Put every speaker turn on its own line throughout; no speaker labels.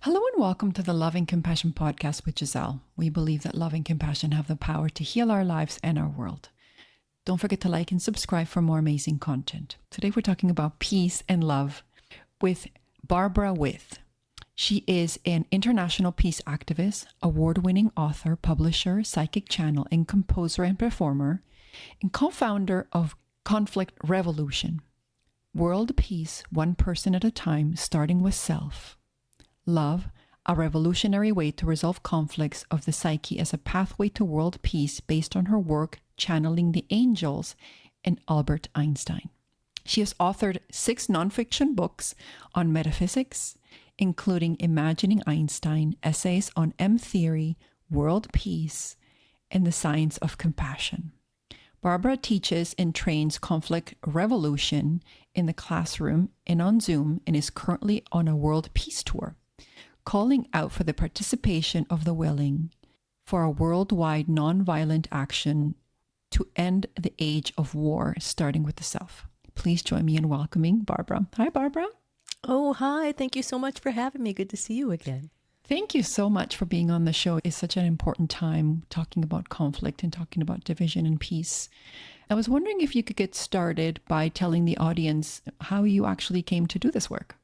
Hello and welcome to the Love and Compassion podcast with Giselle. We believe that love and compassion have the power to heal our lives and our world. Don't forget to like and subscribe for more amazing content. Today we're talking about peace and love with Barbara With. She is an international peace activist, award-winning author, publisher, psychic channel, and composer and performer, and co-founder of Conflict Revolution. World peace, one person at a time, starting with self. Love, a revolutionary way to resolve conflicts of the psyche as a pathway to world peace based on her work channeling the angels and Albert Einstein. She has authored 6 nonfiction books on metaphysics, including Imagining Einstein, essays on M theory, world peace, and the science of compassion. Barbara teaches and trains conflict revolution in the classroom and on Zoom and is currently on a world peace tour, calling out for the participation of the willing for a worldwide nonviolent action to end the age of war, starting with the self. Please join me in welcoming Barbara. Hi, Barbara.
Oh, hi. Thank you so much for having me. Good to see you again.
Thank you so much for being on the show. It's such an important time talking about conflict and talking about division and peace. I was wondering if you could get started by telling the audience how you actually came to do this work.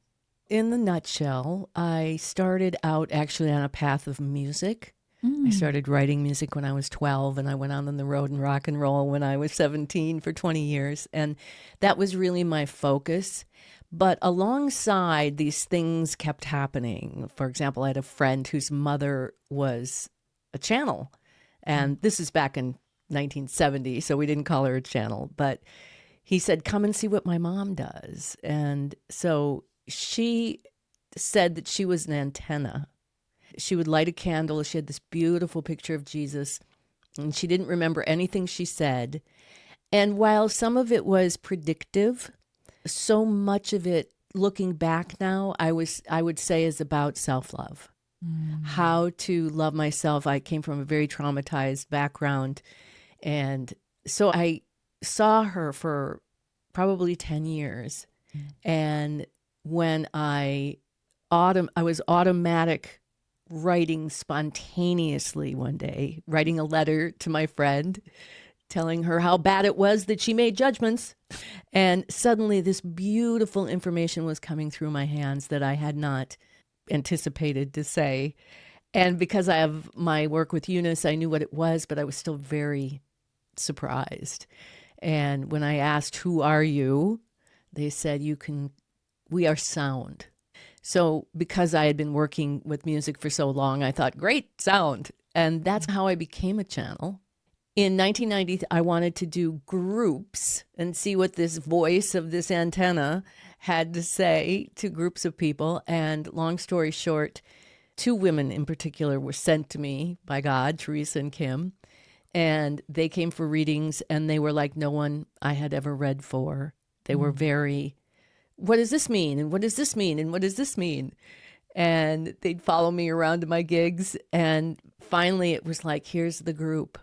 In the nutshell, I started out actually on a path of music. I started writing music when I was 12, and I went on the road and rock and roll when I was 17 for 20 years. And that was really my focus. But alongside, these things kept happening. For example, I had a friend whose mother was a channel. And this is back in 1970, so we didn't call her a channel. But he said, come and see what my mom does. And so she said that she was an antenna. She would light a candle. She had this beautiful picture of Jesus, and she didn't remember anything she said. And while some of it was predictive, so much of it, looking back now, I would say is about self-love. How to love myself. I came from a very traumatized background, and so I saw her for probably 10 years. And when I was automatic writing spontaneously one day, writing a letter to my friend, telling her how bad it was that she made judgments. And suddenly this beautiful information was coming through my hands that I had not anticipated to say. And because I have my work with Eunice, I knew what it was, but I was still very surprised. And when I asked, who are you? They said, we are sound. So because I had been working with music for so long, I thought, great, sound. And that's how I became a channel. In 1990, I wanted to do groups and see what this voice of this antenna had to say to groups of people. And long story short, 2 women in particular were sent to me by God, Teresa and Kim. And they came for readings, and they were like no one I had ever read for. They were very, what does this mean? And what does this mean? And what does this mean? And they'd follow me around to my gigs. And finally, it was like, here's the group.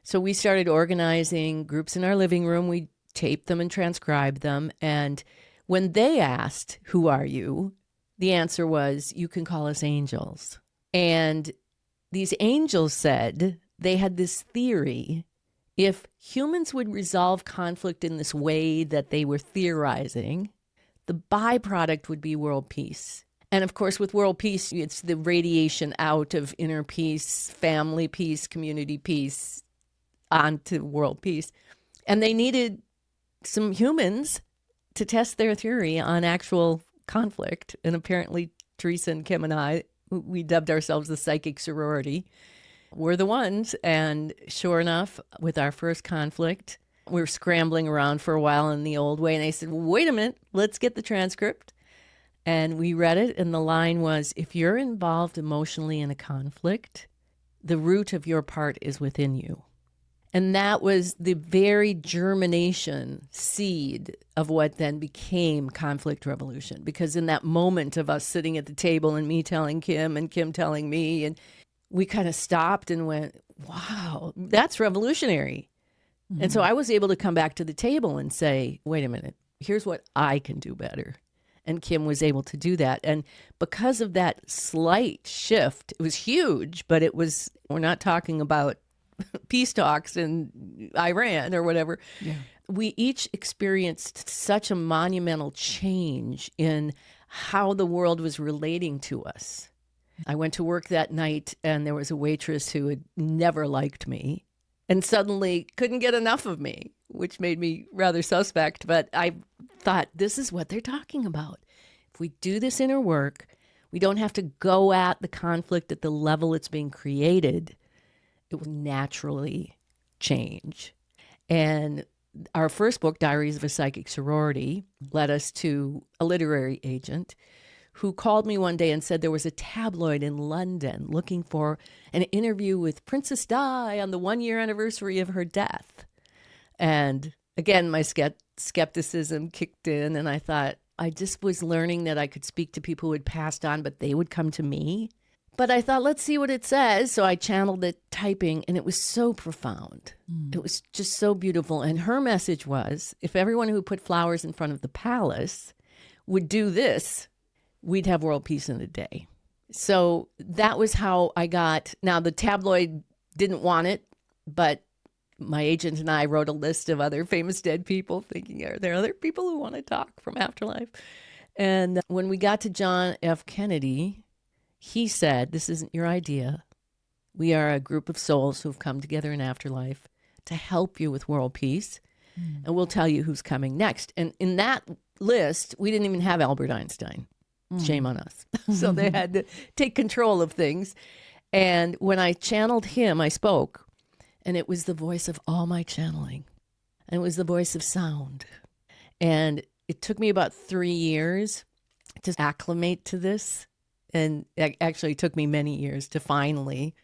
So we started organizing groups in our living room. We taped them and transcribed them. And when they asked, who are you? The answer was, you can call us angels. And these angels said they had this theory. If humans would resolve conflict in this way that they were theorizing, the byproduct would be world peace. And of course, with world peace, it's the radiation out of inner peace, family peace, community peace, onto world peace. And they needed some humans to test their theory on actual conflict. And apparently, Teresa and Kim and I, we dubbed ourselves the psychic sorority, were the ones. And sure enough, with our first conflict, we were scrambling around for a while in the old way. And they said, well, wait a minute, let's get the transcript. And we read it. And the line was, if you're involved emotionally in a conflict, the root of your part is within you. And that was the very germination seed of what then became Conflict Revolution. Because in that moment of us sitting at the table and me telling Kim and Kim telling me, and we kind of stopped and went, wow, that's revolutionary. Mm-hmm. And so I was able to come back to the table and say, wait a minute, here's what I can do better. And Kim was able to do that. And because of that slight shift, it was huge, but we're not talking about peace talks in Iran or whatever.
Yeah.
We each experienced such a monumental change in how the world was relating to us. I went to work that night and there was a waitress who had never liked me and suddenly couldn't get enough of me, which made me rather suspect. But I thought, this is what they're talking about. If we do this inner work, we don't have to go at the conflict at the level it's being created. It will naturally change. And our first book, Diaries of a Psychic Sorority, led us to a literary agent who called me one day and said there was a tabloid in London looking for an interview with Princess Di on the 1-year anniversary of her death. And again, my skepticism kicked in, and I thought, I just was learning that I could speak to people who had passed on, but they would come to me. But I thought, let's see what it says. So I channeled it typing, and it was so profound. It was just so beautiful. And her message was, if everyone who put flowers in front of the palace would do this, we'd have world peace in a day. So that was how I got. Now, the tabloid didn't want it, but my agent and I wrote a list of other famous dead people, thinking, are there other people who want to talk from afterlife? And when we got to John F. Kennedy, he said, this isn't your idea. We are a group of souls who have come together in afterlife to help you with world peace. And we'll tell you who's coming next. And in that list, we didn't even have Albert Einstein. Shame on us. So they had to take control of things. And when I channeled him, I spoke, and it was the voice of all my channeling. And it was the voice of sound. And it took me about 3 years to acclimate to this. And it actually took me many years to finally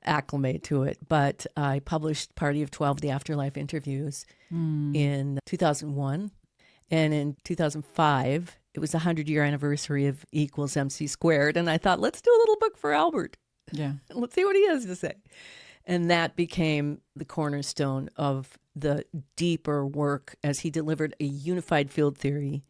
acclimate to it. But I published Party of 12, The Afterlife Interviews in 2001. And in 2005, it was the 100-year anniversary of E equals MC squared. And I thought, let's do a little book for Albert.
Yeah.
Let's see what he has to say. And that became the cornerstone of the deeper work as he delivered a unified field theory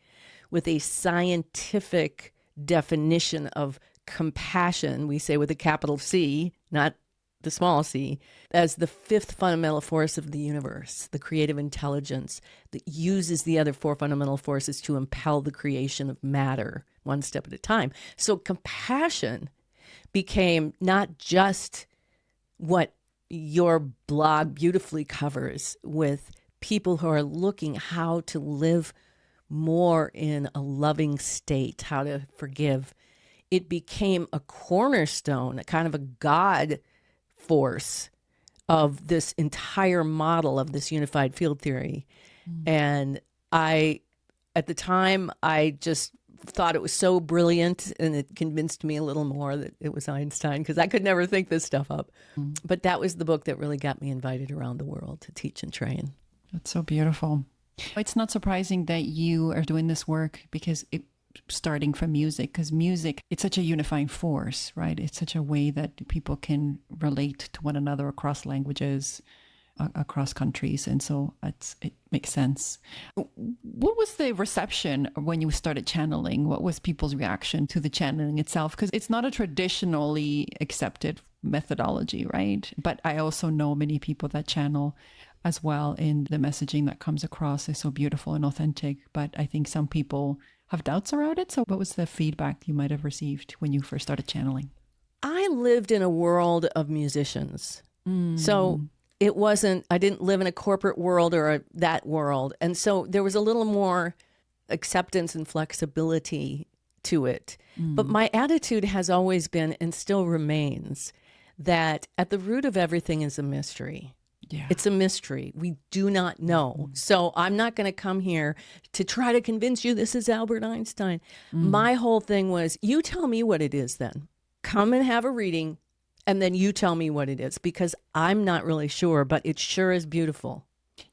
with a scientific definition of compassion, we say with a capital C, not the small c, as the fifth fundamental force of the universe, the creative intelligence that uses the other four fundamental forces to impel the creation of matter one step at a time. So compassion became not just what your blog beautifully covers with people who are looking how to live more in a loving state, how to forgive. It became a cornerstone, a kind of a God force of this entire model of this unified field theory. And at the time, I just thought it was so brilliant, and it convinced me a little more that it was Einstein, because I could never think this stuff up. But that was the book that really got me invited around the world to teach and train.
That's so beautiful. It's not surprising that you are doing this work because starting from music, because music, it's such a unifying force, right? It's such a way that people can relate to one another across languages, across countries. And so it makes sense. What was the reception when you started channeling? What was people's reaction to the channeling itself? Because it's not a traditionally accepted methodology, right? But I also know many people that channel as well, and the messaging that comes across is so beautiful and authentic. But I think some people have doubts around it. So what was the feedback you might have received when you first started channeling?
I lived in a world of musicians. So it wasn't, I didn't live in a corporate world or that world. And so there was a little more acceptance and flexibility to it. But my attitude has always been, and still remains, that at the root of everything is a mystery.
Yeah.
It's a mystery. We do not know. So I'm not going to come here to try to convince you this is Albert Einstein. My whole thing was, you tell me what it is then. Come and have a reading, and then you tell me what it is, because I'm not really sure, but it sure is beautiful.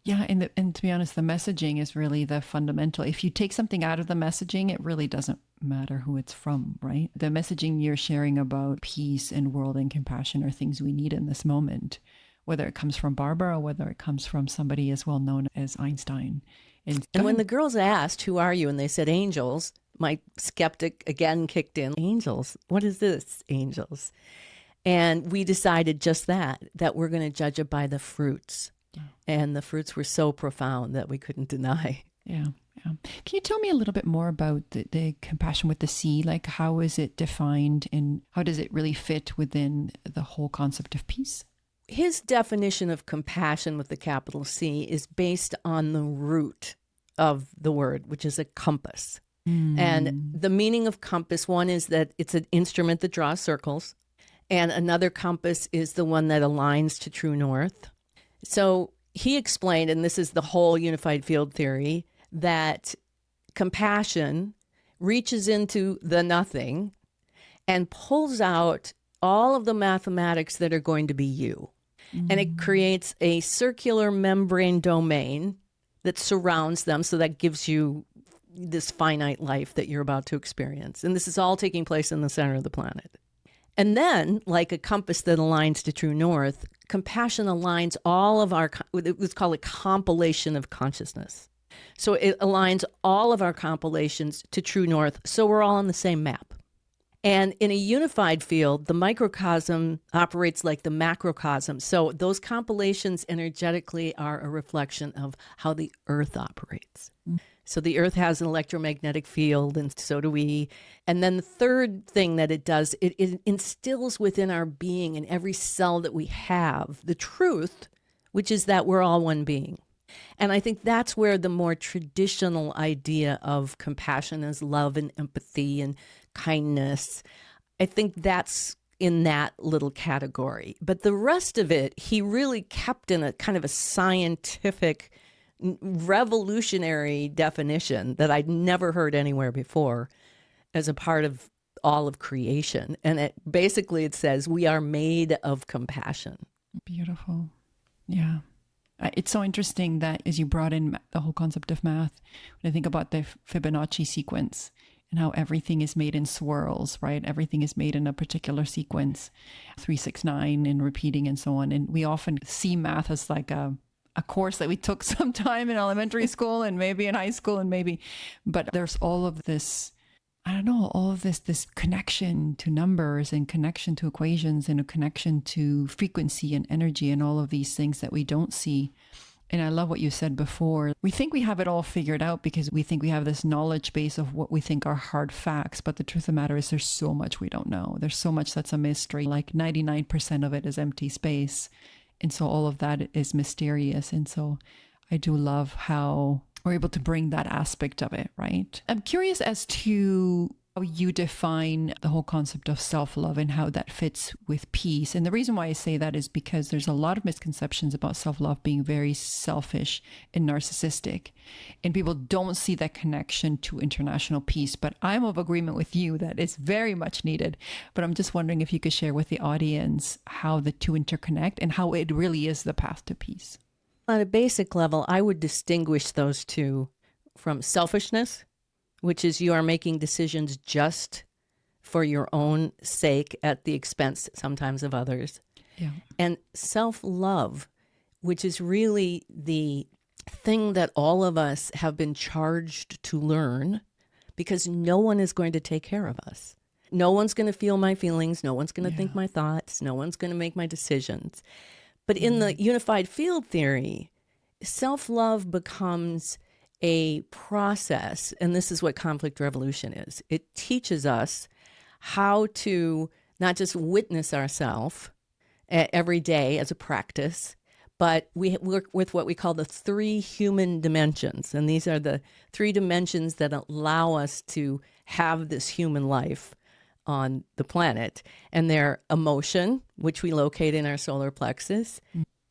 Yeah. And to be honest, the messaging is really the fundamental. If you take something out of the messaging, it really doesn't matter who it's from, right? The messaging you're sharing about peace and world and compassion are things we need in this moment, whether it comes from Barbara or whether it comes from somebody as well known as Einstein.
And when the girls asked, who are you? And they said angels, My skeptic again kicked in. Angels, what is this, angels? And we decided just that we're going to judge it by the fruits.
Yeah.
And the fruits were so profound that we couldn't deny.
Yeah. Yeah. Can you tell me a little bit more about the compassion with the C? Like, how is it defined and how does it really fit within the whole concept of peace?
His definition of compassion with the capital C is based on the root of the word, which is a compass. And the meaning of compass, one is that it's an instrument that draws circles, and another compass is the one that aligns to true north. So he explained, and this is the whole unified field theory, that compassion reaches into the nothing and pulls out all of the mathematics that are going to be you. And it creates a circular membrane domain that surrounds them. So that gives you this finite life that you're about to experience. And this is all taking place in the center of the planet. And then, like a compass that aligns to true north, compassion aligns all of our, let's call it compilation of consciousness. So it aligns all of our compilations to true north. So we're all on the same map. And in a unified field, the microcosm operates like the macrocosm. So those compilations energetically are a reflection of how the earth operates. So the earth has an electromagnetic field, and so do we. And then the third thing that it does, it instills within our being, in every cell that we have, the truth, which is that we're all one being. And I think that's where the more traditional idea of compassion as love and empathy and kindness, I think that's in that little category. But the rest of it, he really kept in a kind of a scientific, revolutionary definition that I'd never heard anywhere before as a part of all of creation. And it says we are made of compassion.
Beautiful. Yeah. It's so interesting that as you brought in the whole concept of math, when I think about the Fibonacci sequence and how everything is made in swirls, right? Everything is made in a particular sequence, 369 and repeating and so on. And we often see math as like a course that we took sometime in elementary school and maybe in high school and maybe, but there's all of this, I don't know, all of this connection to numbers and connection to equations and a connection to frequency and energy and all of these things that we don't see. And I love what you said before. We think we have it all figured out because we think we have this knowledge base of what we think are hard facts. But the truth of the matter is there's so much we don't know. There's so much that's a mystery. Like 99% of it is empty space. And so all of that is mysterious. And so I do love how we're able to bring that aspect of it, right? I'm curious as to how you define the whole concept of self-love and how that fits with peace. And the reason why I say that is because there's a lot of misconceptions about self-love being very selfish and narcissistic. And people don't see that connection to international peace. But I'm of agreement with you that it's very much needed. But I'm just wondering if you could share with the audience how the two interconnect and how it really is the path to peace.
On a basic level, I would distinguish those two from selfishness, which is you are making decisions just for your own sake at the expense sometimes of others.
Yeah.
And self-love, which is really the thing that all of us have been charged to learn because no one is going to take care of us. No one's going to feel my feelings. No one's going to think my thoughts. No one's going to make my decisions. But in the unified field theory, self-love becomes a process, and this is what conflict revolution is. It teaches us how to not just witness ourselves every day as a practice, but we work with what we call the 3 human dimensions. And these are the 3 dimensions that allow us to have this human life on the planet. And they're emotion, which we locate in our solar plexus,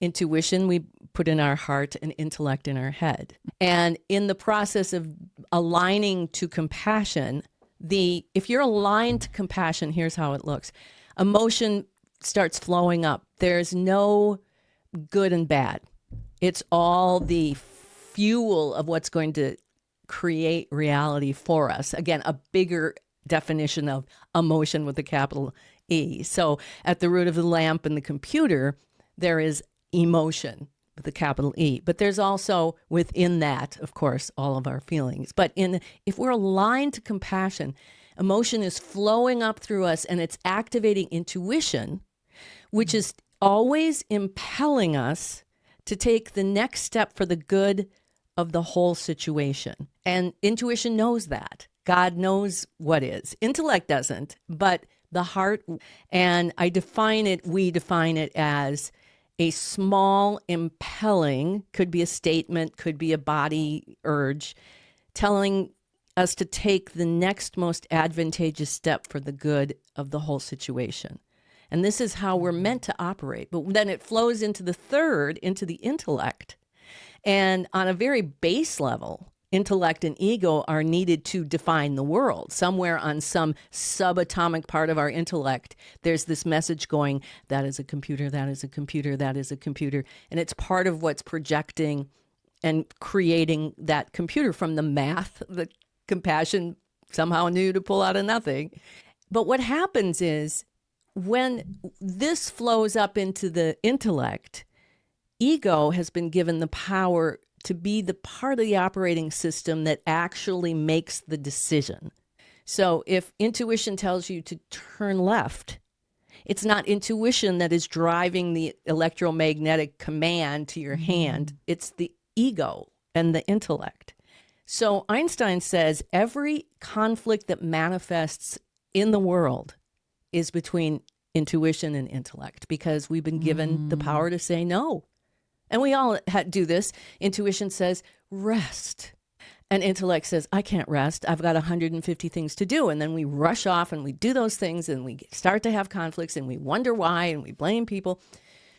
intuition we put in our heart, and intellect in our head. And in the process of aligning to compassion, if you're aligned to compassion, here's how it looks. Emotion starts flowing up. There's no good and bad. It's all the fuel of what's going to create reality for us. Again, a bigger definition of emotion with a capital E. So at the root of the lamp and the computer, there is emotion. with a capital E. But there's also within that, of course, all of our feelings. But if we're aligned to compassion, emotion is flowing up through us and it's activating intuition, which is always impelling us to take the next step for the good of the whole situation. And intuition knows that. God knows what is. Intellect doesn't, but the heart, and we define it as a small impelling, could be a statement, could be a body urge, telling us to take the next most advantageous step for the good of the whole situation. And this is how we're meant to operate. But then it flows into the third, into the intellect. And on a very base level, intellect and ego are needed to define the world. Somewhere on some subatomic part of our intellect, there's this message going, that is a computer, that is a computer, that is a computer. And it's part of what's projecting and creating that computer from the math that compassion somehow knew to pull out of nothing. But what happens is when this flows up into the intellect, ego has been given the power to be the part of the operating system that actually makes the decision. So if intuition tells you to turn left, it's not intuition that is driving the electromagnetic command to your hand. It's the ego and the intellect. So Einstein says every conflict that manifests in the world is between intuition and intellect, because we've been given the power to say no. And we all do this. Intuition says, rest. And intellect says, I can't rest. I've got 150 things to do. And then we rush off and we do those things and we start to have conflicts and we wonder why and we blame people.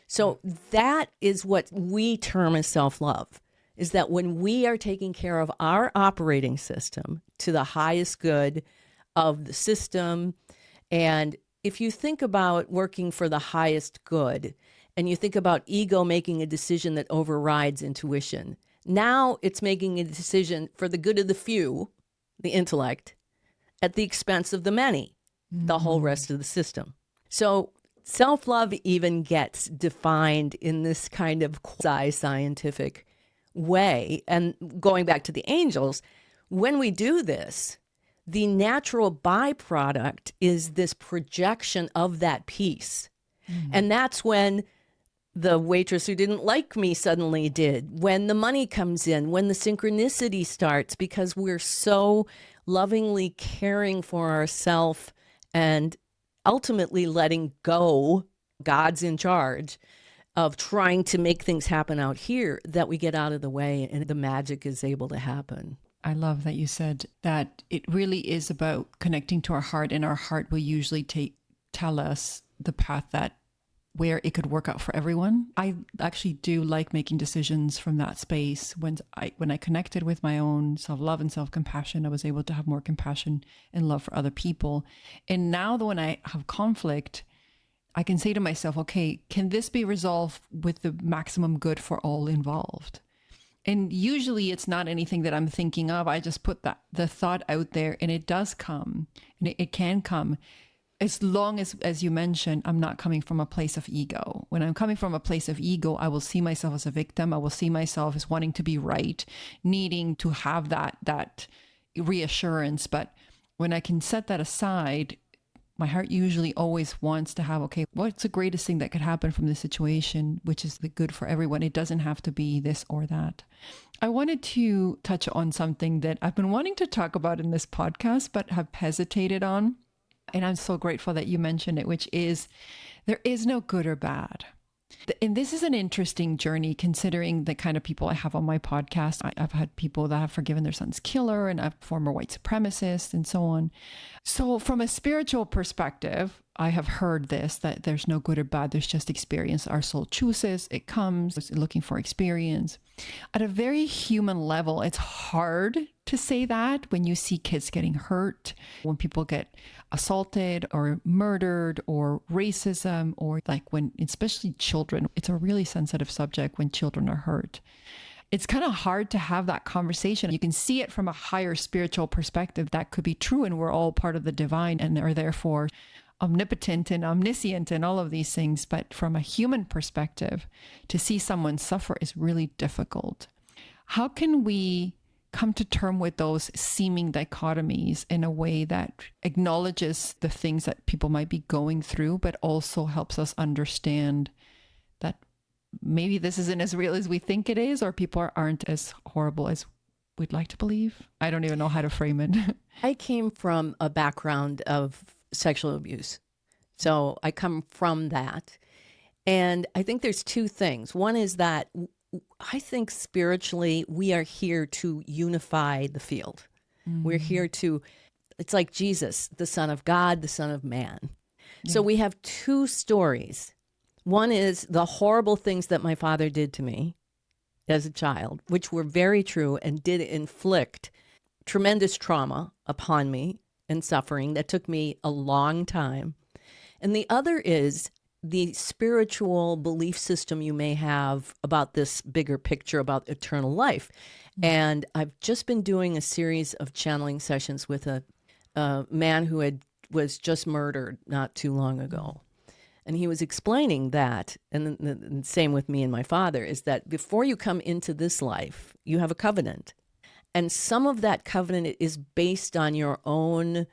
So that is what we term as self-love, is that when we are taking care of our operating system to the highest good of the system, and if you think about working for the highest good, and you think about ego making a decision that overrides intuition, now it's making a decision for the good of the few, the intellect, at the expense of the many, the whole rest of the system. So self-love even gets defined in this kind of quasi-scientific way. And going back to the angels, when we do this, the natural byproduct is this projection of that peace. And that's when the waitress who didn't like me suddenly did, when the money comes in, when the synchronicity starts, because we're so lovingly caring for ourselves and ultimately letting go, God's in charge, of trying to make things happen out here, that we get out of the way and the magic is able to happen.
I love that you said that it really is about connecting to our heart, and our heart will usually tell us the path that where it could work out for everyone. I actually do like making decisions from that space. When I connected with my own self-love and self-compassion, I was able to have more compassion and love for other people. And now that when I have conflict, I can say to myself, okay, can this be resolved with the maximum good for all involved? And usually it's not anything that I'm thinking of. I just put the thought out there, and it does come, and it can come. As long as you mentioned, I'm not coming from a place of ego. When I'm coming from a place of ego, I will see myself as a victim. I will see myself as wanting to be right, needing to have that reassurance. But when I can set that aside, my heart usually always wants to have, okay, what's the greatest thing that could happen from this situation, which is the good for everyone? It doesn't have to be this or that. I wanted to touch on something that I've been wanting to talk about in this podcast, but have hesitated on. And I'm so grateful that you mentioned it, which is there is no good or bad. And this is an interesting journey, considering the kind of people I have on my podcast. I've had people that have forgiven their son's killer, and I've former white supremacists and so on. So from a spiritual perspective, I have heard this, that there's no good or bad. There's just experience. Our soul chooses, it comes, it's looking for experience. At a very human level, it's hard to say that when you see kids getting hurt, when people get assaulted or murdered, or racism, or like when, especially children, it's a really sensitive subject when children are hurt. It's kind of hard to have that conversation. You can see it from a higher spiritual perspective. That could be true, and we're all part of the divine and are therefore omnipotent and omniscient and all of these things. But from a human perspective, to see someone suffer is really difficult. How can we come to term with those seeming dichotomies in a way that acknowledges the things that people might be going through, but also helps us understand that maybe this isn't as real as we think it is, or people aren't as horrible as we'd like to believe? I don't even know how to frame it.
I came from a background of sexual abuse. So I come from that. And I think there's two things. One is that I think spiritually, we are here to unify the field. We're here to, it's like Jesus, the Son of God, the Son of Man. So we have two stories. One is the horrible things that my father did to me as a child, which were very true and did inflict tremendous trauma upon me and suffering that took me a long time. And the other is the spiritual belief system you may have about this bigger picture about eternal life. And I've just been doing a series of channeling sessions with a man who was just murdered not too long ago. And he was explaining that, and the same with me and my father, is that before you come into this life, you have a covenant. And some of that covenant is based on your own,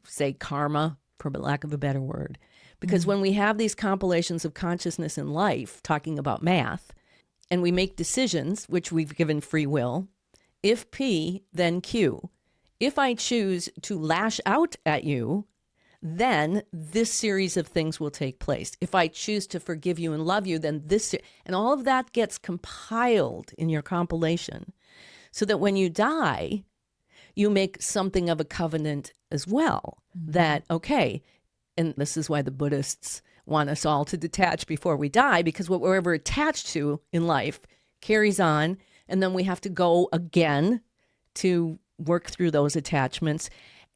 say, karma, for lack of a better word. Because when we have these compilations of consciousness in life, talking about math, and we make decisions, which we've given free will, if P, then Q. If I choose to lash out at you, then this series of things will take place. If I choose to forgive you and love you, then this, and all of that gets compiled in your compilation so that when you die, you make something of a covenant as well. That, okay, and this is why the Buddhists want us all to detach before we die, because what we're ever attached to in life carries on, and then we have to go again to work through those attachments.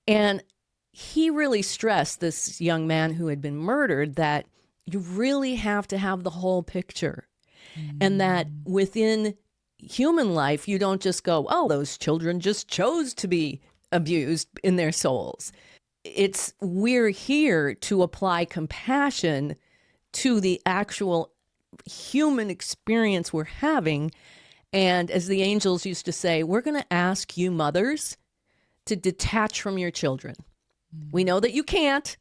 And he really stressed, this young man who had been murdered, that you really have to have the whole picture. And that within human life, you don't just go, oh, those children just chose to be abused in their souls. We're here to apply compassion to the actual human experience we're having. And as the angels used to say, we're going to ask you mothers to detach from your children. We know that you can't,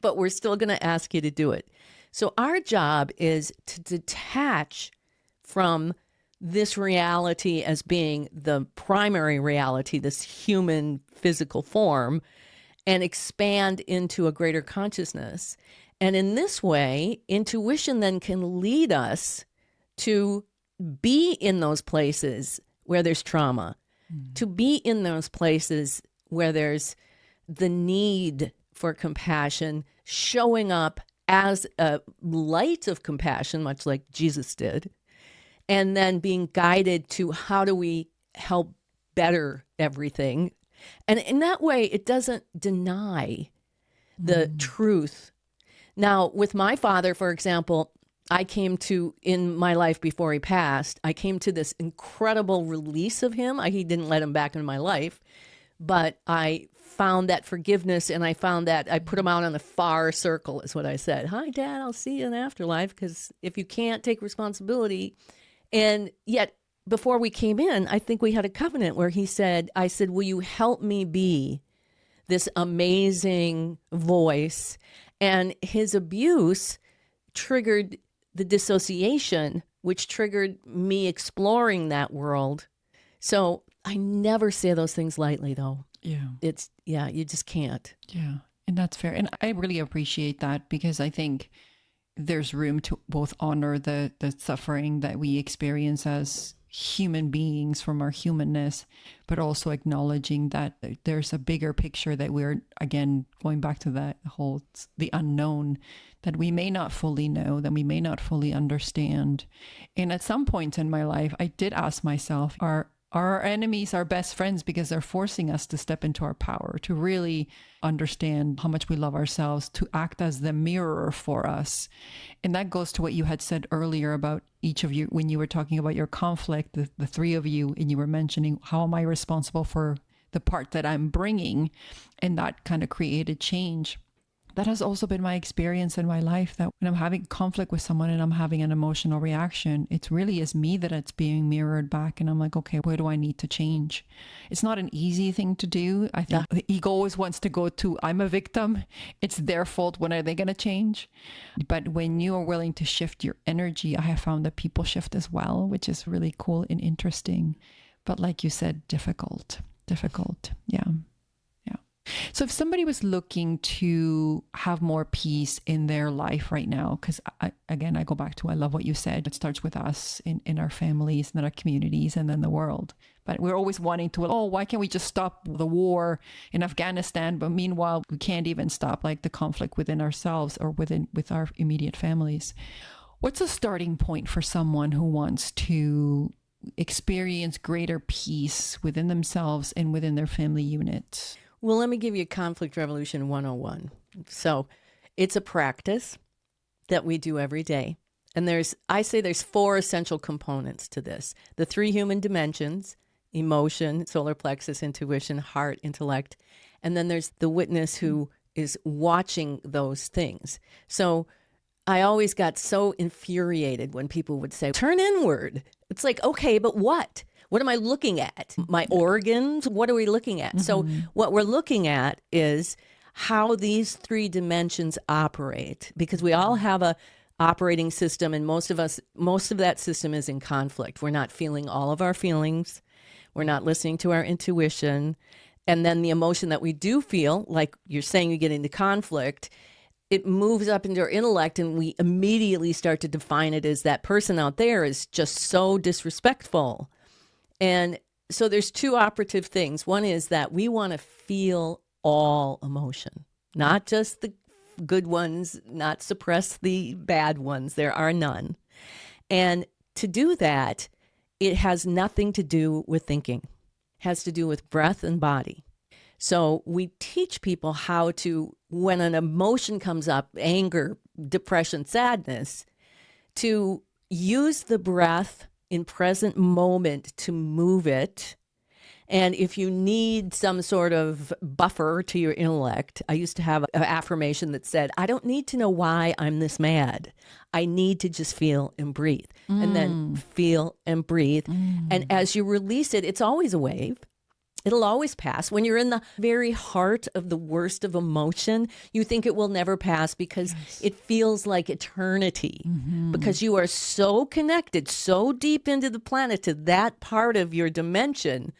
but we're still going to ask you to do it. So our job is to detach from this reality as being the primary reality, this human physical form, and expand into a greater consciousness. And in this way, intuition then can lead us to be in those places where there's trauma, to be in those places where there's the need for compassion, showing up as a light of compassion, much like Jesus did, and then being guided to how do we help better everything. And in that way, it doesn't deny the truth. Now, with my father, for example, I came to, in my life before he passed, I came to this incredible release of him. He didn't let him back in my life, but I found that forgiveness, and I found that I put him out on the far circle, is what I said. Hi, Dad, I'll see you in afterlife, because if you can't take responsibility. And yet, before we came in, I think we had a covenant where I said, will you help me be this amazing voice? And his abuse triggered the dissociation, which triggered me exploring that world. So I never say those things lightly, though. You just can't.
Yeah. And that's fair. And I really appreciate that, because I think there's room to both honor the suffering that we experience as human beings from our humanness, but also acknowledging that there's a bigger picture that we're, again, going back to that whole, the unknown, that we may not fully know, that we may not fully understand. And at some point in my life, I did ask myself, are our enemies our best friends, because they're forcing us to step into our power, to really understand how much we love ourselves, to act as the mirror for us. And that goes to what you had said earlier about each of you, when you were talking about your conflict, the three of you, and you were mentioning, how am I responsible for the part that I'm bringing? And that kind of created change. That has also been my experience in my life, that when I'm having conflict with someone and I'm having an emotional reaction, it really is me that it's being mirrored back. And I'm like, okay, where do I need to change? It's not an easy thing to do. I think the ego always wants to go to, I'm a victim. It's their fault. When are they going to change? But when you are willing to shift your energy, I have found that people shift as well, which is really cool and interesting. But like you said, difficult. Yeah. So if somebody was looking to have more peace in their life right now, because I go back to, I love what you said. It starts with us in our families and in our communities and then the world. But we're always wanting to, why can't we just stop the war in Afghanistan? But meanwhile, we can't even stop like the conflict within ourselves or with our immediate families. What's a starting point for someone who wants to experience greater peace within themselves and within their family unit?
Well, let me give you Conflict Revolution 101. So it's a practice that we do every day. And I say there's 4 essential components to this. The 3 human dimensions: emotion, solar plexus, intuition, heart, intellect. And then there's the witness who is watching those things. So I always got so infuriated when people would say, turn inward. It's like, okay, but what? What am I looking at? My organs? What are we looking at? So what we're looking at is how these 3 dimensions operate, because we all have a operating system, and most of that system is in conflict. We're not feeling all of our feelings. We're not listening to our intuition. And then the emotion that we do feel, like you're saying, you get into conflict, it moves up into our intellect, and we immediately start to define it as that person out there is just so disrespectful. And so there's 2 operative things. One is that we want to feel all emotion, not just the good ones, not suppress the bad ones. There are none. And to do that, it has nothing to do with thinking. It has to do with breath and body. So we teach people how to, when an emotion comes up, anger, depression, sadness, to use the breath in present moment to move it. And if you need some sort of buffer to your intellect, I used to have an affirmation that said, I don't need to know why I'm this mad. I need to just feel and breathe. And then feel and breathe. And as you release it, it's always a wave. It'll always pass. When you're in the very heart of the worst of emotion, you think it will never pass because it feels like eternity, because you are so connected, so deep into the planet, to that part of your dimension,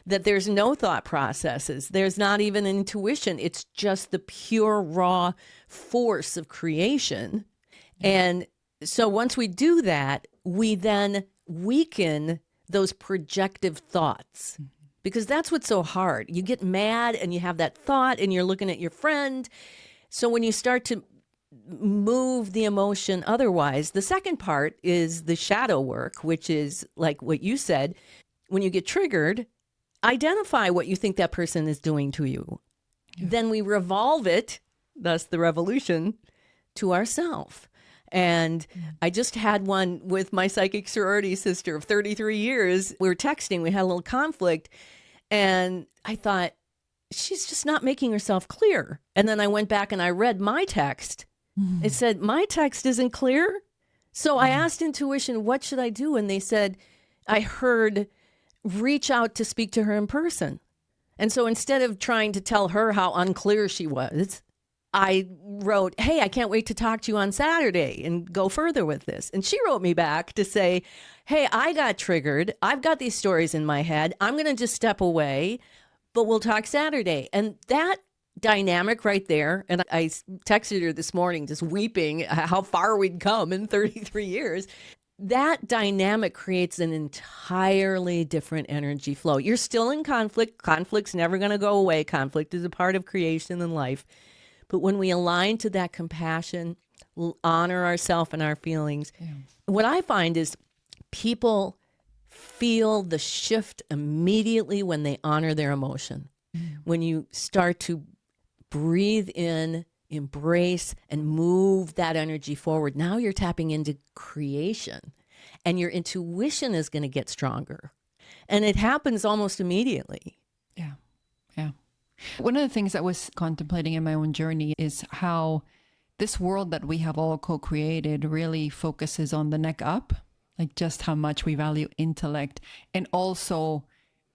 that there's no thought processes. There's not even intuition. It's just the pure, raw force of creation. And so once we do that, we then weaken those projective thoughts. Because that's what's so hard. You get mad and you have that thought and you're looking at your friend. So when you start to move the emotion otherwise, the second part is the shadow work, which is like what you said. When you get triggered, identify what you think that person is doing to you. Yeah. Then we revolve it, thus the revolution, to ourself. And I just had one with my psychic sorority sister of 33 years. We were texting, we had a little conflict, and I thought, she's just not making herself clear. And then I went back and I read my text. It said, my text isn't clear. So I asked intuition, what should I do? And they said, I heard, reach out to speak to her in person. And so instead of trying to tell her how unclear she was, I wrote, hey, I can't wait to talk to you on Saturday and go further with this. And she wrote me back to say, hey, I got triggered. I've got these stories in my head. I'm going to just step away, but we'll talk Saturday. And that dynamic right there, and I texted her this morning just weeping how far we'd come in 33 years. That dynamic creates an entirely different energy flow. You're still in conflict. Conflict's never going to go away. Conflict is a part of creation and life. But when we align to that compassion, we'll honor ourselves and our feelings. Yeah. What I find is people feel the shift immediately when they honor their emotion. When you start to breathe in, embrace, and move that energy forward, now you're tapping into creation, and your intuition is going to get stronger. And it happens almost immediately.
Yeah. Yeah. One of the things I was contemplating in my own journey is how this world that we have all co-created really focuses on the neck up, like just how much we value intellect, and also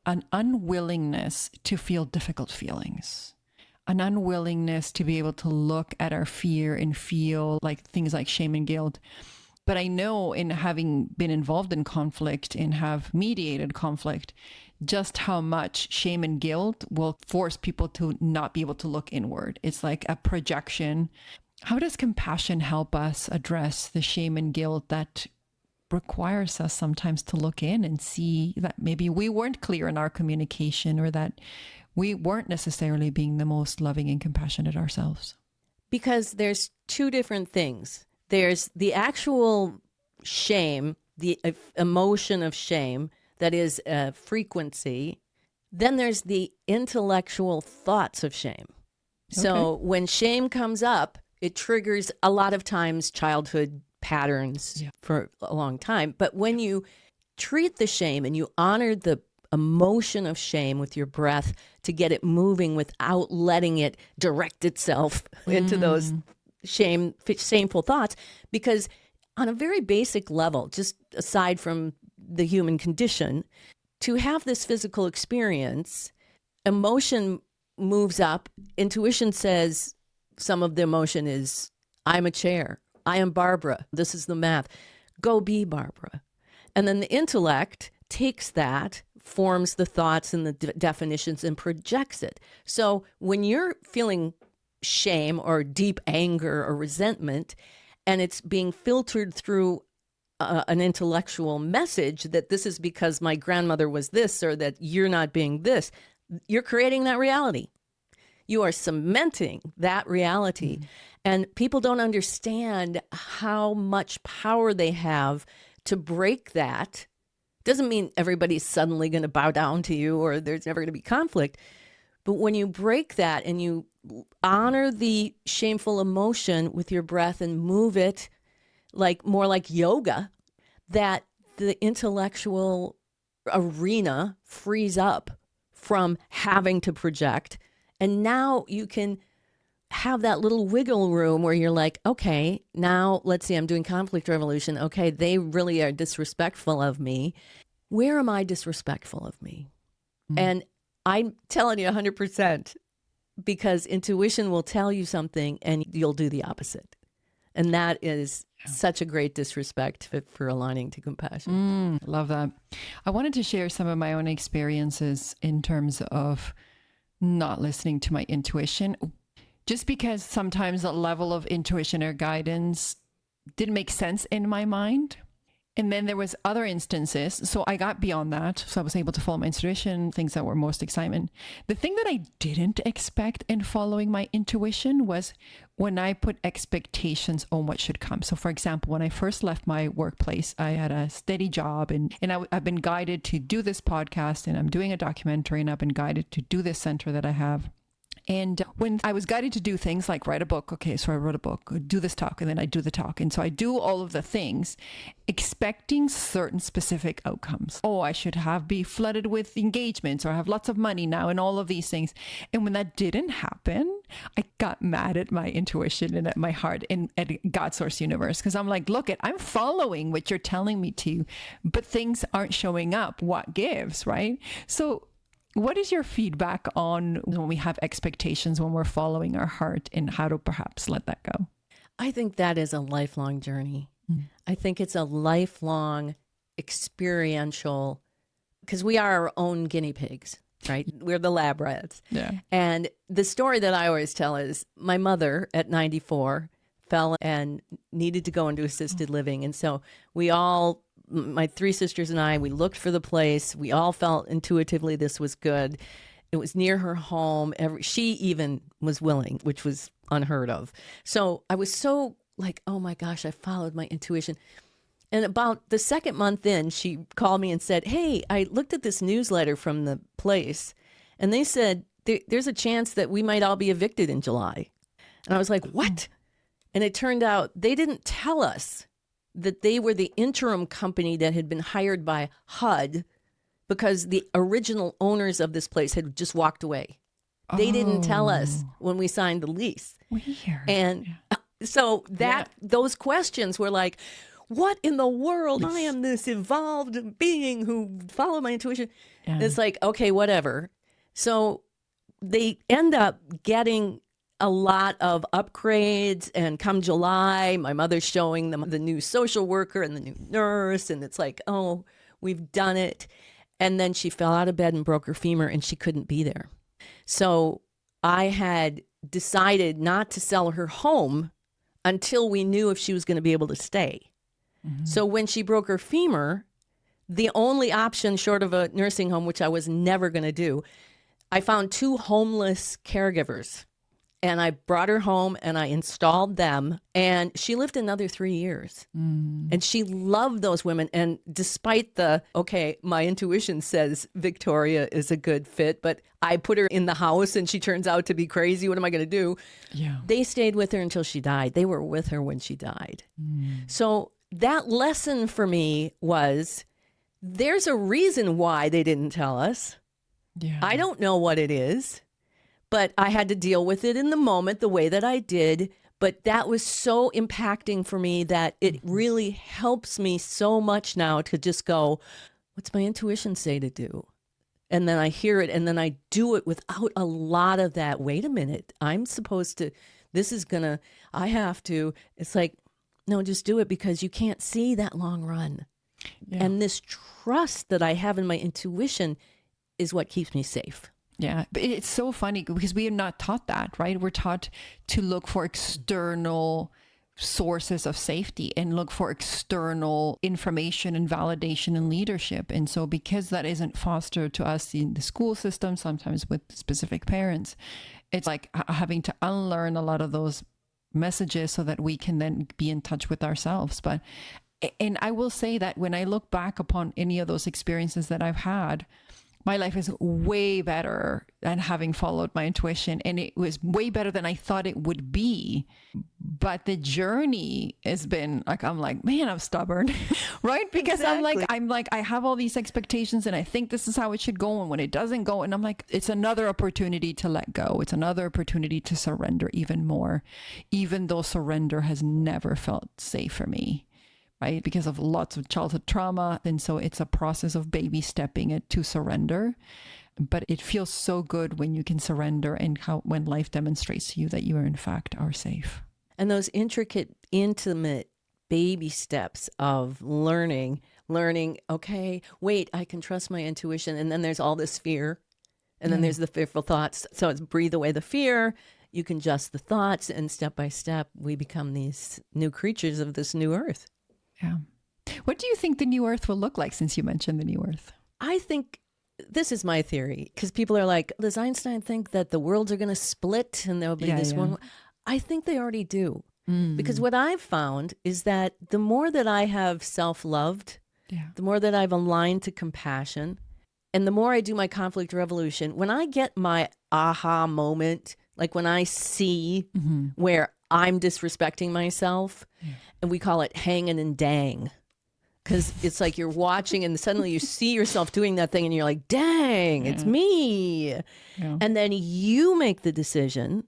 an unwillingness to feel difficult feelings, an unwillingness to be able to look at our fear and feel like things like shame and guilt. But I know, in having been involved in conflict and have mediated conflict, just how much shame and guilt will force people to not be able to look inward. It's like a projection. How does compassion help us address the shame and guilt that requires us sometimes to look in and see that maybe we weren't clear in our communication, or that we weren't necessarily being the most loving and compassionate ourselves?
Because there's two different things. There's the actual shame, the emotion of shame that is a frequency. Then there's the intellectual thoughts of shame. So when shame comes up, it triggers a lot of times childhood patterns for a long time. But when you treat the shame and you honor the emotion of shame with your breath to get it moving without letting it direct itself into those shameful thoughts, because on a very basic level, just aside from the human condition, to have this physical experience, emotion moves up. Intuition says some of the emotion is, I'm a chair. I am Barbara. This is the math. Go be Barbara. And then the intellect takes that, forms the thoughts and the definitions, and projects it. So when you're feeling shame or deep anger or resentment, and it's being filtered through an intellectual message that this is because my grandmother was this, or that you're not being this, you're creating that reality. You are cementing that reality. And people don't understand how much power they have to break that. Doesn't mean everybody's suddenly going to bow down to you or there's never going to be conflict. But when you break that and you honor the shameful emotion with your breath and move it like more like yoga, that the intellectual arena frees up from having to project. And now you can have that little wiggle room where you're like, okay, now let's see, I'm doing conflict resolution. Okay, they really are disrespectful of me. Where am I disrespectful of me? And I'm telling you 100%, because intuition will tell you something and you'll do the opposite. And that is such a great disrespect for aligning to compassion.
Love that. I wanted to share some of my own experiences in terms of not listening to my intuition, just because sometimes a level of intuition or guidance didn't make sense in my mind. And then there was other instances. So I got beyond that. So I was able to follow my intuition, things that were most excitement. The thing that I didn't expect in following my intuition was when I put expectations on what should come. So for example, when I first left my workplace, I had a steady job and I've been guided to do this podcast, and I'm doing a documentary, and I've been guided to do this center that I have. And when I was guided to do things like write a book, okay, so I wrote a book, do this talk, and then I do the talk. And so I do all of the things expecting certain specific outcomes. Oh, I should be flooded with engagements, or have lots of money now, and all of these things. And when that didn't happen, I got mad at my intuition and at my heart and at God source universe, because I'm like, look, I'm following what you're telling me to, but things aren't showing up. What gives, right? So what is your feedback on when we have expectations, when we're following our heart, and how to perhaps let that go?
I think that is a lifelong journey. I think it's a lifelong experiential, because we are our own guinea pigs, right? We're the lab rats.
Yeah.
And the story that I always tell is my mother at 94 fell and needed to go into assisted living. And so my three sisters and I, we looked for the place. We all felt intuitively this was good. It was near her home. She even was willing, which was unheard of. So I was so like, oh my gosh, I followed my intuition. And about the second month in, she called me and said, hey, I looked at this newsletter from the place, and they said there's a chance that we might all be evicted in July. And I was like, what? And it turned out they didn't tell us that they were the interim company that had been hired by HUD because the original owners of this place had just walked away. They didn't tell us
Oh,
when we signed the lease.
weird.
And
Yeah.
so
Yeah.
those questions were like, what in the world? I am this evolved being who follow my intuition.
Yeah.
It's like, okay, whatever. So they end up getting a lot of upgrades, and come July, my mother's showing them the new social worker and the new nurse, and it's like, oh, we've done it. And then she fell out of bed and broke her femur, and she couldn't be there. So I had decided not to sell her home until we knew if she was going to be able to stay. So when she broke her femur, the only option short of a nursing home, which I was never going to do, I found 2 homeless caregivers, and I brought her home and I installed them, and she lived another 3 years. And she loved those women. And despite okay, my intuition says Victoria is a good fit, but I put her in the house and she turns out to be crazy. What am I going to do?
Yeah.
They stayed with her until she died. They were with her when she died. So that lesson for me was, there's a reason why they didn't tell us.
Yeah.
I don't know what it is, but I had to deal with it in the moment the way that I did. But that was so impacting for me that it really helps me so much now to just go, what's my intuition say to do? And then I hear it, and then I do it without a lot of that. Wait a minute, I'm supposed to, I have to. It's like, no, just do it, because you can't see that long run.
Yeah.
And this trust that I have in my intuition is what keeps me safe.
Yeah, but it's so funny because we are not taught that, right? We're taught to look for external sources of safety and look for external information and validation and leadership. And so because that isn't fostered to us in the school system, sometimes with specific parents, it's like having to unlearn a lot of those messages so that we can then be in touch with ourselves. And I will say that when I look back upon any of those experiences that I've had, my life is way better than having followed my intuition. And it was way better than I thought it would be. But the journey has been like, I'm like, man, I'm stubborn, right? Because
Exactly.
I'm like, I have all these expectations and I think this is how it should go. And when it doesn't go, and I'm like, it's another opportunity to let go. It's another opportunity to surrender even more, even though surrender has never felt safe for me. Right? Because of lots of childhood trauma. And so it's a process of baby stepping it to surrender. But it feels so good when you can surrender, and when life demonstrates to you that you are in fact are safe.
And those intricate, intimate baby steps of learning, okay, wait, I can trust my intuition. And then there's all this fear. And then there's the fearful thoughts. So it's breathe away the fear. You can adjust the thoughts, and step by step, we become these new creatures of this new earth.
Yeah. What do you think the new earth will look like, since you mentioned the new earth?
I think this is my theory, because people are like, does Einstein think that the worlds are going to split and there'll be this one? I think they already do. Because what I've found is that the more that I have self-loved, the more that I've aligned to compassion, and the more I do my conflict revolution, when I get my aha moment, like when I see where I'm disrespecting myself, and we call it hanging and dang, because it's like you're watching and suddenly you see yourself doing that thing and you're like, dang, it's me.
Yeah.
And then you make the decision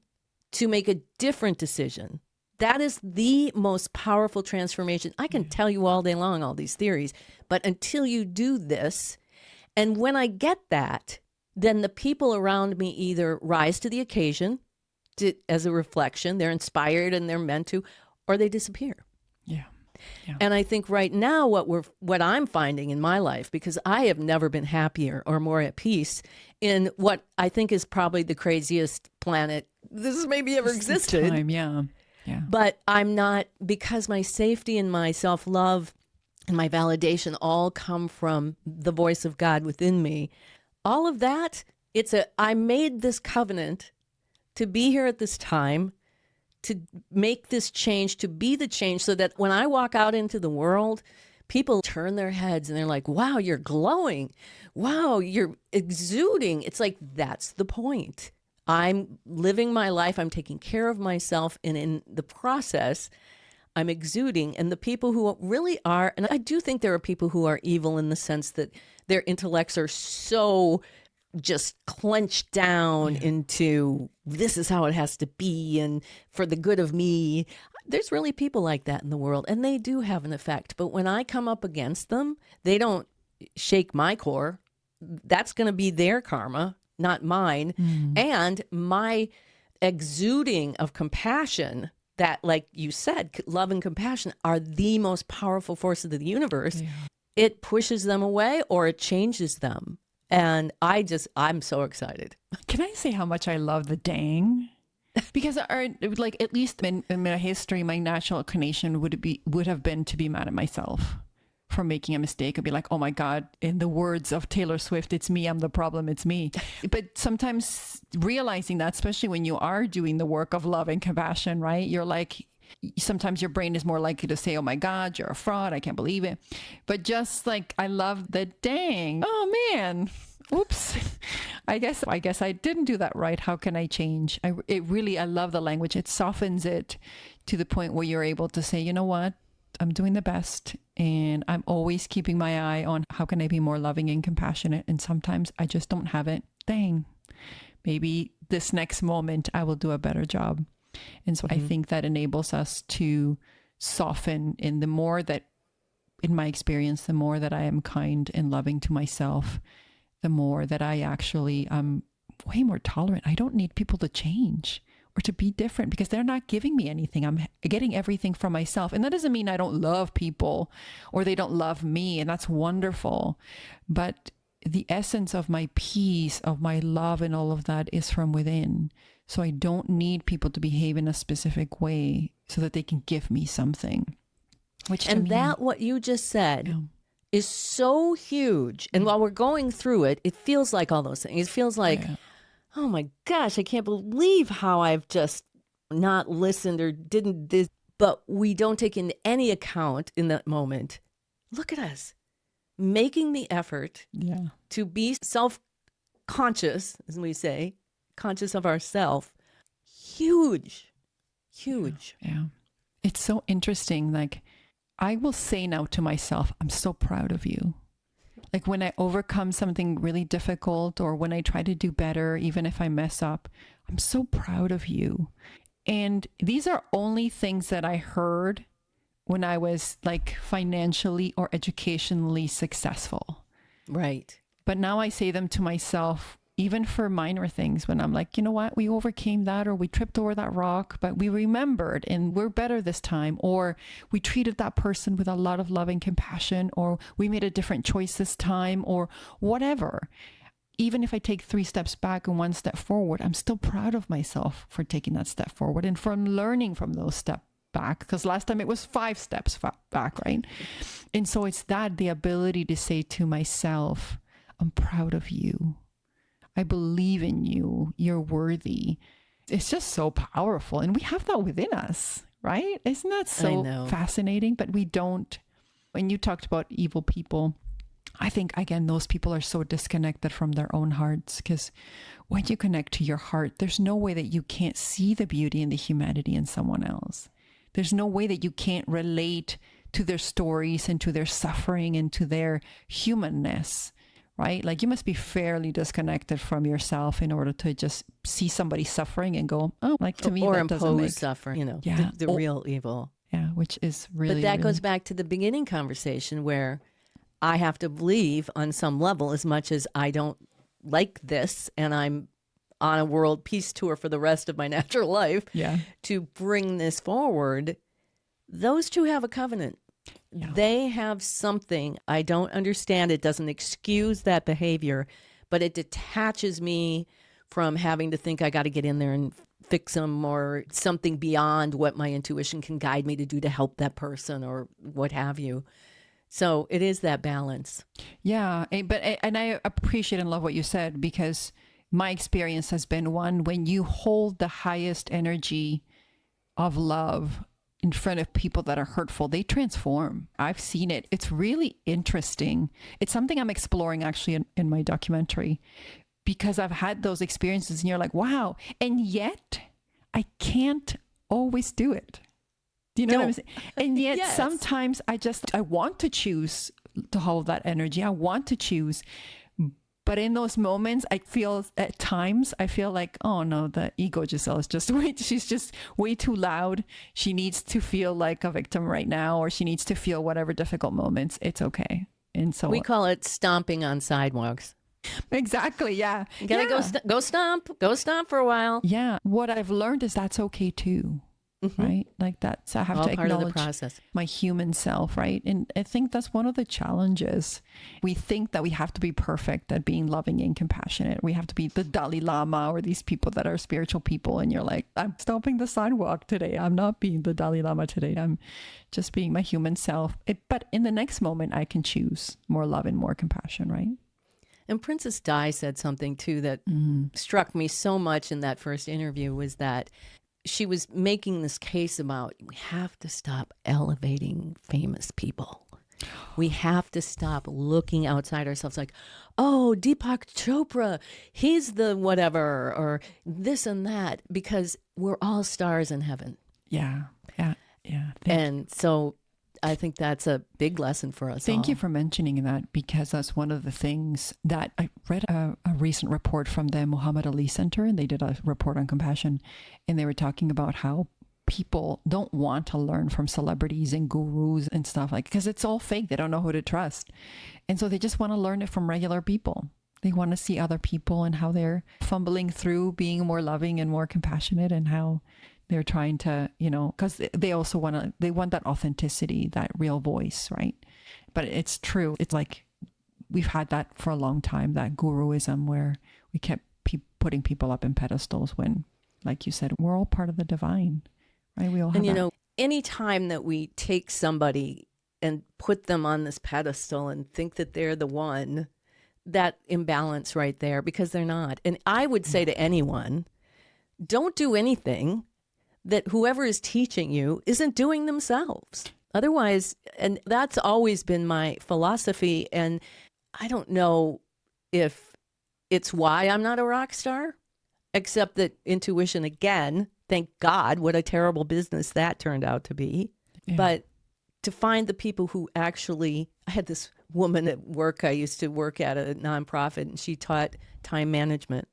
to make a different decision. That is the most powerful transformation. I can tell you all day long all these theories, but until you do this, and when I get that, then the people around me either rise to the occasion as a reflection, they're inspired and they're meant to, or they disappear.
Yeah. Yeah.
And I think right now what I'm finding in my life, because I have never been happier or more at peace in what I think is probably the craziest planet this has maybe ever existed.
Time, yeah.
But I'm not, because my safety and my self-love and my validation all come from the voice of God within me. All of that, I made this covenant to be here at this time, to make this change, to be the change, so that when I walk out into the world, people turn their heads and they're like, wow, you're glowing. Wow, you're exuding. It's like, that's the point. I'm living my life. I'm taking care of myself. And in the process, I'm exuding. And the people who really are, and I do think there are people who are evil in the sense that their intellects are so just clenched down into this is how it has to be and for the good of me. There's really people like that in the world, and they do have an effect. But when I come up against them, they don't shake my core. That's going to be their karma, not mine. And my exuding of compassion, that, like you said, love and compassion are the most powerful forces of the universe. It pushes them away or it changes them. And I'm so excited.
Can I say how much I love the dang? Because like, at least in my history, my natural inclination would have been to be mad at myself for making a mistake. I'd be like, oh my God, in the words of Taylor Swift, it's me, I'm the problem, it's me. But sometimes realizing that, especially when you are doing the work of love and compassion, right? You're like, sometimes your brain is more likely to say, oh my God, you're a fraud, I can't believe it. But just like, I love the dang, oh man, oops, I guess I didn't do that right. How can I change? I love the language. It softens it to the point where you're able to say, you know what? I'm doing the best, and I'm always keeping my eye on how can I be more loving and compassionate. And sometimes I just don't have it. Dang, maybe this next moment I will do a better job. And so I think that enables us to soften. And the more that, in my experience, the more that I am kind and loving to myself, the more that I actually am way more tolerant. I don't need people to change or to be different because they're not giving me anything. I'm getting everything from myself. And that doesn't mean I don't love people or they don't love me. And that's wonderful. But the essence of my peace, of my love and all of that is from within. So I don't need people to behave in a specific way so that they can give me something.
What you just said is so huge. And while we're going through it, it feels like all those things. It feels like, oh my gosh, I can't believe how I've just not listened or didn't this. But we don't take into any account in that moment. Look at us making the effort to be self-conscious, as we say, conscious of ourselves. Huge.
Yeah. It's so interesting. Like, I will say now to myself, I'm so proud of you. Like when I overcome something really difficult or when I try to do better, even if I mess up, I'm so proud of you. And these are only things that I heard when I was like financially or educationally successful.
Right.
But now I say them to myself, even for minor things, when I'm like, you know what, we overcame that, or we tripped over that rock, but we remembered and we're better this time, or we treated that person with a lot of love and compassion, or we made a different choice this time, or whatever. Even if I take 3 steps back and 1 step forward, I'm still proud of myself for taking that step forward and from learning from those steps back, because last time it was 5 steps back, right? And so it's the ability to say to myself, I'm proud of you. I believe in you. You're worthy. It's just so powerful. And we have that within us, right? Isn't that so fascinating? But we don't. When you talked about evil people, I think, again, those people are so disconnected from their own hearts, because when you connect to your heart, there's no way that you can't see the beauty and the humanity in someone else. There's no way that you can't relate to their stories and to their suffering and to their humanness. Right? Like, you must be fairly disconnected from yourself in order to just see somebody suffering and go, oh, like, to me,
or
that doesn't make
suffering, the real evil.
Yeah, which is really.
But that goes back to the beginning conversation where I have to believe on some level, as much as I don't like this and I'm on a world peace tour for the rest of my natural life to bring this forward, those two have a covenant. Yeah. They have something. I don't understand. It doesn't excuse that behavior, but it detaches me from having to think I got to get in there and fix them or something beyond what my intuition can guide me to do to help that person or what have you. So it is that balance.
Yeah. And I appreciate and love what you said, because my experience has been one, when you hold the highest energy of love in front of people that are hurtful, they transform. I've seen it. It's really interesting. It's something I'm exploring actually in my documentary, because I've had those experiences and you're like, wow. And yet I can't always do it. Do you know what I'm saying? And yet sometimes I want to choose to hold that energy. I want to choose, But in those moments, I feel at times, I feel like, oh no, the ego Giselle is just she's just way too loud. She needs to feel like a victim right now, or she needs to feel whatever difficult moments. It's okay. And so
we call it stomping on sidewalks.
exactly. Yeah.
You gotta go stomp for a while.
Yeah. What I've learned is that's okay too. Right? Like that's, I have
All
to
part of the
acknowledge
process.
my human self, right? And I think that's one of the challenges. We think that we have to be perfect at being loving and compassionate. We have to be the Dalai Lama or these people that are spiritual people. And you're like, I'm stomping the sidewalk today. I'm not being the Dalai Lama today. I'm just being my human self. But in the next moment, I can choose more love and more compassion, right?
And Princess Di said something too that struck me so much in that first interview, was that she was making this case about we have to stop elevating famous people. We have to stop looking outside ourselves like, oh, Deepak Chopra, he's the whatever, or this and that, because we're all stars in heaven.
Yeah.
And so I think that's a big lesson for us all.
Thank you for mentioning that, because that's one of the things that I read a recent report from the Muhammad Ali Center, and they did a report on compassion, and they were talking about how people don't want to learn from celebrities and gurus and stuff, like, because it's all fake. They don't know who to trust. And so they just want to learn it from regular people. They want to see other people and how they're fumbling through being more loving and more compassionate, and how they're trying to, because they also they want that authenticity, that real voice, right? But it's true. It's like we've had that for a long time, that guruism where we kept putting people up in pedestals when, like you said, we're all part of the divine, right? We all have
And any time that we take somebody and put them on this pedestal and think that they're the one, that imbalance right there, because they're not. And I would say to anyone, don't do anything that whoever is teaching you isn't doing themselves. Otherwise, and that's always been my philosophy. And I don't know if it's why I'm not a rock star, except that intuition, again, thank God, what a terrible business that turned out to be. Yeah. But to find the people who actually, I had this woman at work, I used to work at a nonprofit, and she taught time management.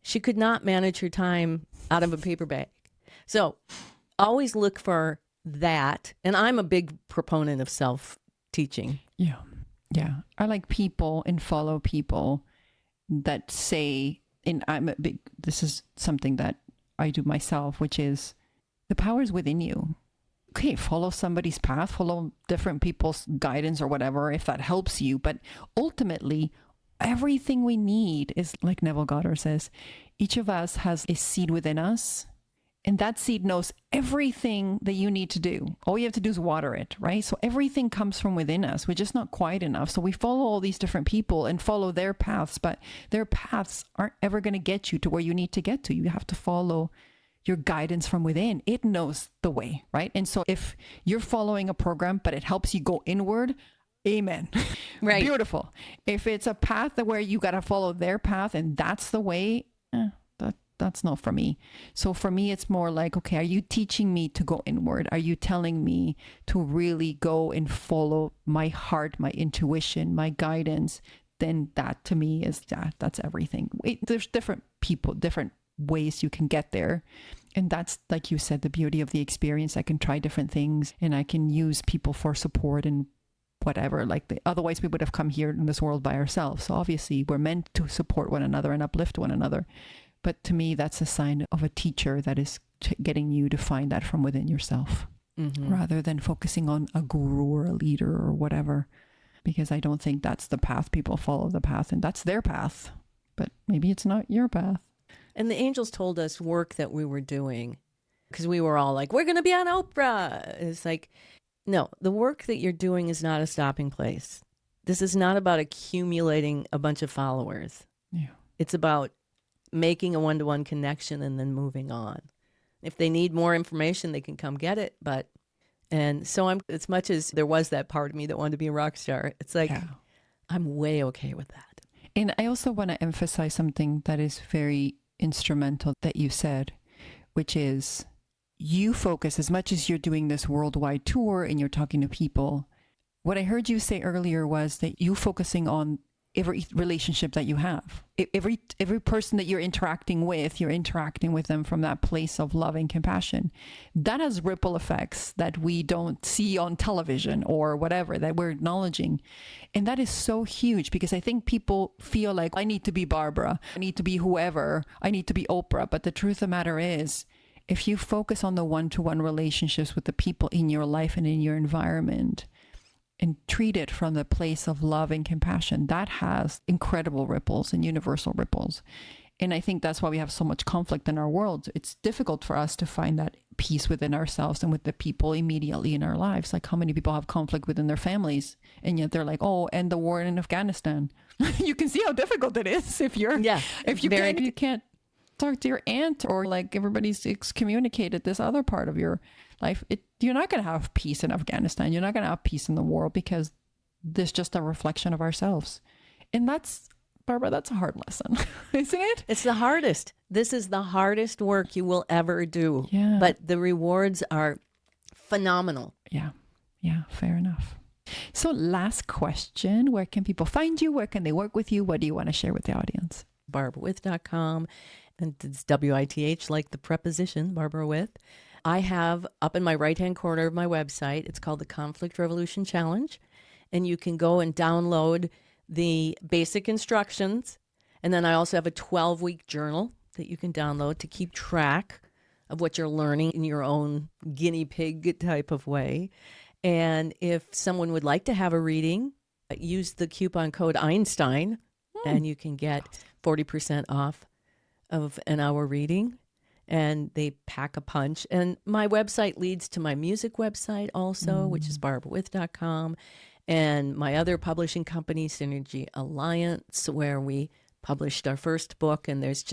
She could not manage her time out of a paper bag. So always look for that. And I'm a big proponent of self-teaching.
Yeah. Yeah. I like people and follow people that say, and this is something that I do myself, which is the power is within you. Okay, follow somebody's path, follow different people's guidance or whatever, if that helps you. But ultimately, everything we need is, like Neville Goddard says, each of us has a seed within us. And that seed knows everything that you need to do. All you have to do is water it, right? So everything comes from within us. We're just not quiet enough. So we follow all these different people and follow their paths, but their paths aren't ever going to get you to where you need to get to. You have to follow your guidance from within. It knows the way, right? And so if you're following a program, but it helps you go inward, amen.
Right.
Beautiful. If it's a path where you got to follow their path and that's the way, that's not for me. So for me, it's more like, okay, are you teaching me to go inward? Are you telling me to really go and follow my heart, my intuition, my guidance? Then that to me is that's everything. There's different people, different ways you can get there. And that's, like you said, the beauty of the experience. I can try different things and I can use people for support and whatever. Otherwise we would have come here in this world by ourselves. So obviously we're meant to support one another and uplift one another. But to me, that's a sign of a teacher that is getting you to find that from within yourself, rather than focusing on a guru or a leader or whatever, because I don't think that's the path. People follow the path and that's their path, but maybe it's not your path.
And the angels told us work that we were doing, because we were all like, we're going to be on Oprah. It's like, no, the work that you're doing is not a stopping place. This is not about accumulating a bunch of followers.
Yeah.
It's about making a one-to-one connection and then moving on. If they need more information, they can come get it. And so I'm, as much as there was that part of me that wanted to be a rock star, it's like, I'm way okay with that.
And I also want to emphasize something that is very instrumental that you said, which is you focus, as much as you're doing this worldwide tour and you're talking to people, what I heard you say earlier was that you focusing on every relationship that you have. Every person that you're interacting with them from that place of love and compassion. That has ripple effects that we don't see on television or whatever, that we're acknowledging. And that is so huge, because I think people feel like, I need to be Barbara, I need to be whoever, I need to be Oprah. But the truth of the matter is, if you focus on the one-to-one relationships with the people in your life and in your environment, and treat it from the place of love and compassion, that has incredible ripples and universal ripples. And I think that's why we have so much conflict in our world. It's difficult for us to find that peace within ourselves and with the people immediately in our lives. Like, how many people have conflict within their families, and yet they're like, oh, end the war in Afghanistan. You can see how difficult it is if you can't talk to your aunt, or like everybody's excommunicated this other part of your life. You're not going to have peace in Afghanistan. You're not going to have peace in the world, because there's just a reflection of ourselves. And that's, Barbara, that's a hard lesson, isn't it?
It's the hardest. This is the hardest work you will ever do.
Yeah.
But the rewards are phenomenal.
Yeah. Yeah. Fair enough. So last question, where can people find you? Where can they work with you? What do you want to share with the audience?
BarbaraWith.com. And it's WITH, like the preposition, Barbara With. I have up in my right-hand corner of my website, it's called the Conflict Revolution Challenge. And you can go and download the basic instructions. And then I also have a 12-week journal that you can download to keep track of what you're learning in your own guinea pig type of way. And if someone would like to have a reading, use the coupon code Einstein, and you can get 40% off of an hour reading, and they pack a punch. And my website leads to my music website also, which is BarbaraWith.com, and my other publishing company, Synergy Alliance, where we published our first book. And there's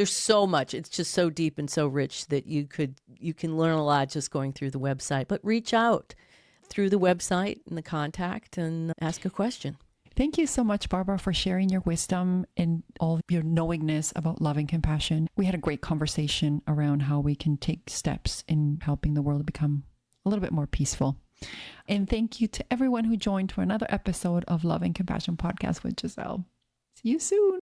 so much. It's just so deep and so rich that you can learn a lot just going through the website. But reach out through the website and the contact and ask a question.
Thank you so much, Barbara, for sharing your wisdom and all your knowingness about love and compassion. We had a great conversation around how we can take steps in helping the world become a little bit more peaceful. And thank you to everyone who joined for another episode of Love and Compassion Podcast with Giselle. See you soon.